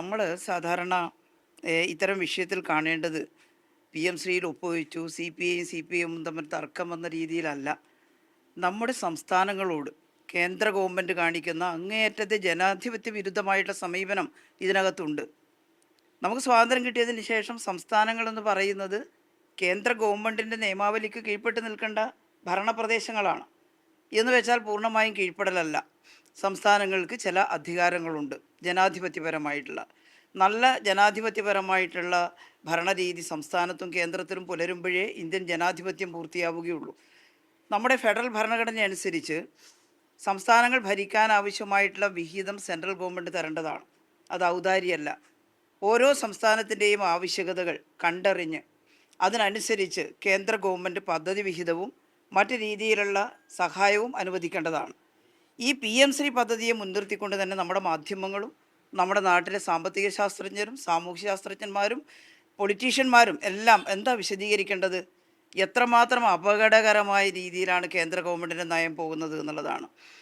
നമ്മൾ സാധാരണ ഇത്തരം വിഷയത്തിൽ കാണേണ്ടത് PM ശ്രീയിൽ ഒപ്പുവെച്ചു CPIയും CPIഎമ്മും തമ്മിൽ തർക്കം വന്ന രീതിയിലല്ല. നമ്മുടെ സംസ്ഥാനങ്ങളോട് കേന്ദ്ര ഗവൺമെൻറ് കാണിക്കുന്ന അങ്ങേയറ്റത്തെ ജനാധിപത്യ വിരുദ്ധമായിട്ടുള്ള സമീപനം ഇതിനകത്തുണ്ട്. നമുക്ക് സ്വാതന്ത്ര്യം കിട്ടിയതിന് ശേഷം സംസ്ഥാനങ്ങളെന്ന് പറയുന്നത് കേന്ദ്ര ഗവൺമെൻറ്റിൻ്റെ നിയമാവലിക്ക് കീഴ്പ്പെട്ട് നിൽക്കേണ്ട ഭരണപ്രദേശങ്ങളാണ്. എന്ന് വെച്ചാൽ പൂർണ്ണമായും കീഴ്പ്പെടലല്ല. സംസ്ഥാനങ്ങൾക്ക് ചില അധികാരങ്ങളുണ്ട്, ജനാധിപത്യപരമായിട്ടുള്ള. നല്ല ജനാധിപത്യപരമായിട്ടുള്ള ഭരണരീതി സംസ്ഥാനത്തും കേന്ദ്രത്തിലും പുലരുമ്പോഴേ ഇന്ത്യൻ ജനാധിപത്യം പൂർത്തിയാവുകയുള്ളൂ. നമ്മുടെ ഫെഡറൽ ഭരണഘടന അനുസരിച്ച് സംസ്ഥാനങ്ങൾ ഭരിക്കാൻ ആവശ്യമായിട്ടുള്ള വിഹിതം സെൻട്രൽ ഗവൺമെൻറ് തരേണ്ടതാണ്. അത് ഔദാര്യമല്ല. ഓരോ സംസ്ഥാനത്തിൻ്റെയും ആവശ്യകതകൾ കണ്ടറിഞ്ഞ് അതിനനുസരിച്ച് കേന്ദ്ര ഗവൺമെൻറ് പദ്ധതി വിഹിതവും മറ്റ് രീതിയിലുള്ള സഹായവും അനുവദിക്കേണ്ടതാണ്. ഈ PM ശ്രീ പദ്ധതിയെ മുൻനിർത്തിക്കൊണ്ട് തന്നെ നമ്മുടെ മാധ്യമങ്ങളും നമ്മുടെ നാട്ടിലെ സാമ്പത്തിക ശാസ്ത്രജ്ഞരും സാമൂഹ്യ ശാസ്ത്രജ്ഞന്മാരും പൊളിറ്റീഷ്യന്മാരും എല്ലാം എന്താ വിശദീകരിക്കേണ്ടത്? എത്രമാത്രം അപകടകരമായ രീതിയിലാണ് കേന്ദ്ര ഗവൺമെൻറ്റിൻ്റെ നയം പോകുന്നത് എന്നുള്ളതാണ്.